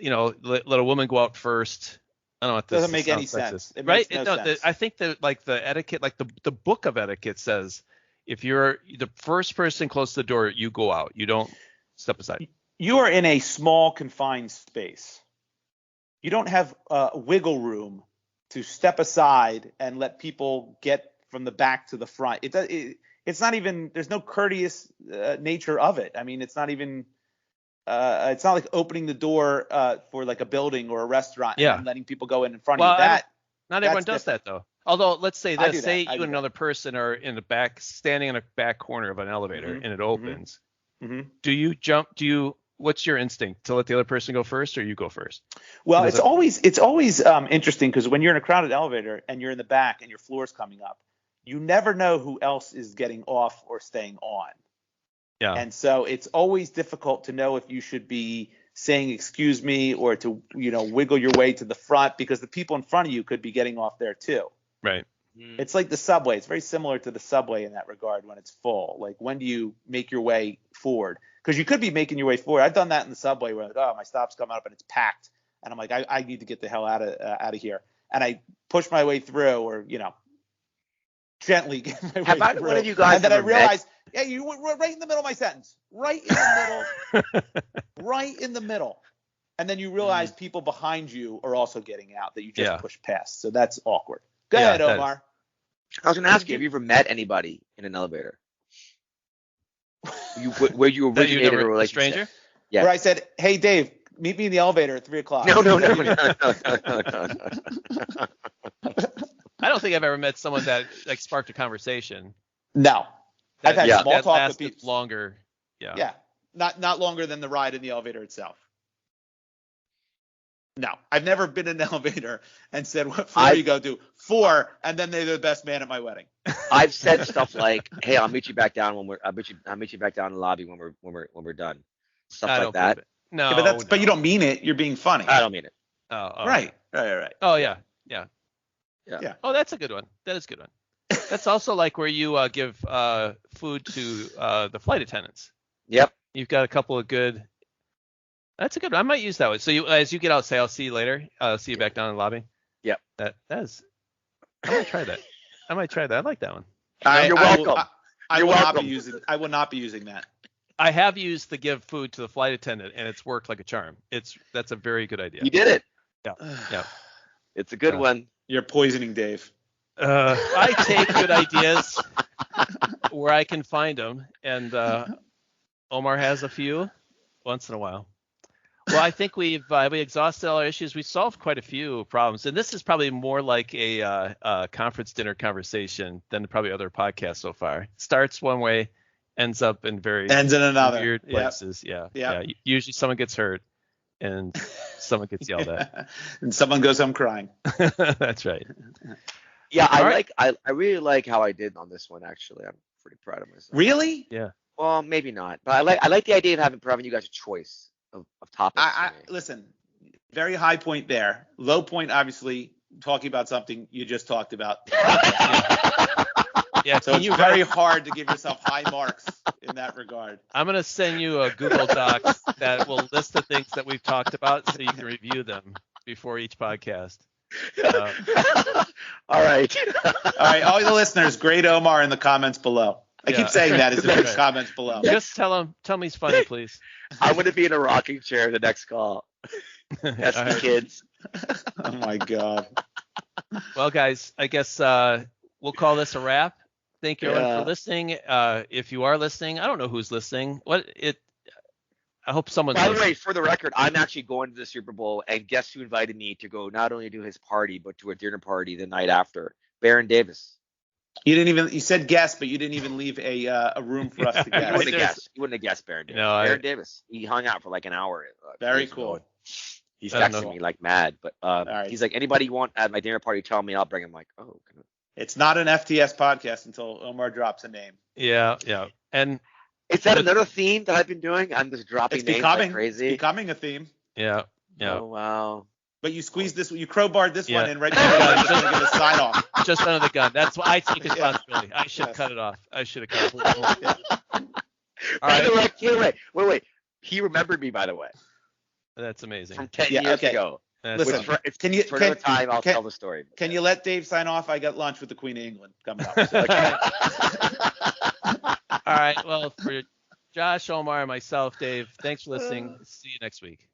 a woman go out first. I don't know what this doesn't make any sense. It right? Makes no sense. I think that like the etiquette, like the book of etiquette says, if you're the first person close to the door, you go out. You don't step aside. You are in a small confined space. You don't have wiggle room to step aside and let people get from the back to the front. It's not even. There's no courteous nature of it. I mean, it's not even. It's not like opening the door for like a building or a restaurant and letting people go in front of you. Not everyone does that though. Although let's say that you and another person are in the back, standing in a back corner of an elevator and it opens. Do you jump? What's your instinct, to let the other person go first or you go first? Well, it's always interesting because when you're in a crowded elevator and you're in the back and your floor's coming up, you never know who else is getting off or staying on. Yeah. And so it's always difficult to know if you should be saying excuse me or to wiggle your way to the front, because the people in front of you could be getting off there too. Right. It's like the subway. It's very similar to the subway in that regard when it's full. Like, when do you make your way forward? Because you could be making your way forward. I've done that in the subway where my stop's coming up and it's packed, and I'm like, I need to get the hell out of here, and I push my way through, or gently get my way How about through. one of you guys? And then I realized, you were right in the middle of my sentence, right in the middle, right in the middle, and then you realize people behind you are also getting out that you just pushed past. So that's awkward. Go ahead, Omar. I was going to ask you, have you ever met anybody in an elevator? Where you originated a relationship? A stranger? Yeah. Where I said, hey, Dave, meet me in the elevator at 3:00. No. I don't think I've ever met someone that like sparked a conversation. No. I've had small talk with people. Longer. Yeah. Yeah. Not longer than the ride in the elevator itself. No, I've never been in an elevator and said, "What floor do you go to?" 4, and then they're the best man at my wedding. I've said stuff like, "Hey, I'll meet you back down I'll meet you back down in the lobby when we're done." Stuff like that. No, yeah, but you don't mean it. You're being funny. I don't mean it. Oh, right. Oh yeah. Oh, that's a good one. That is a good one. That's also like where you give food to the flight attendants. Yep. You've got a couple of good. That's a good one. I might use that one. So as you get out, say, I'll see you later. See you back down in the lobby. Yep. That is. I might try that. I like that one. You're welcome. I will not be using that. I have used the give food to the flight attendant, and it's worked like a charm. That's a very good idea. You did it. Yeah. Yeah. It's a good one. You're poisoning Dave. I take good ideas where I can find them, and Omar has a few once in a while. Well, I think we exhausted all our issues. We solved quite a few problems, and this is probably more like a conference dinner conversation than probably other podcasts so far. Starts one way, ends in another weird places. Yeah. Usually someone gets hurt, and someone gets yelled at, and someone goes home crying. That's right. Yeah, I really like how I did on this one. Actually, I'm pretty proud of myself. Really? Yeah. Well, maybe not, but I like the idea of providing you guys a choice of topics. Listen, very high point there. Low point, obviously, talking about something you just talked about. Yeah. So it's very hard to give yourself high marks in that regard. I'm going to send you a Google Docs that will list the things that we've talked about so you can review them before each podcast. All right. All the listeners, grade Omar in the comments below. I keep saying that as in the comments below. Just tell him he's funny, please. I'm going to be in a rocking chair the next call. That's the kids. Oh my God. Well, guys, I guess we'll call this a wrap. Thank you everyone for listening. If you are listening, I don't know who's listening. I hope someone's listening. By the way, for the record, I'm actually going to the Super Bowl, and guess who invited me to go not only to his party, but to a dinner party the night after? Baron Davis. You said guess, but you didn't even leave a room for us to guess. You wouldn't have guessed Baron Davis. No, Baron Davis. He hung out for like an hour. Very cool. He's texting me like mad, but right. He's like, anybody you want at my dinner party, tell me, I'll bring him. I'm like, oh. It's not an FTS podcast until Omar drops a name. Yeah. And is that another theme that I've been doing? I'm just dropping names like crazy. It's becoming a theme. Yeah. Oh, wow. But you squeezed this, you crowbarred this one in right now. Just to get a sign off. Just under the gun. That's why I take responsibility. I should have cut it off. I should have cut it off. By the way, wait. He remembered me, by the way. That's amazing. From 10 years ago. Listen, for another time, I'll tell the story. Can you let Dave sign off? I got lunch with the Queen of England coming up. All right. Well, for Josh, Omar, and myself, Dave, thanks for listening. See you next week.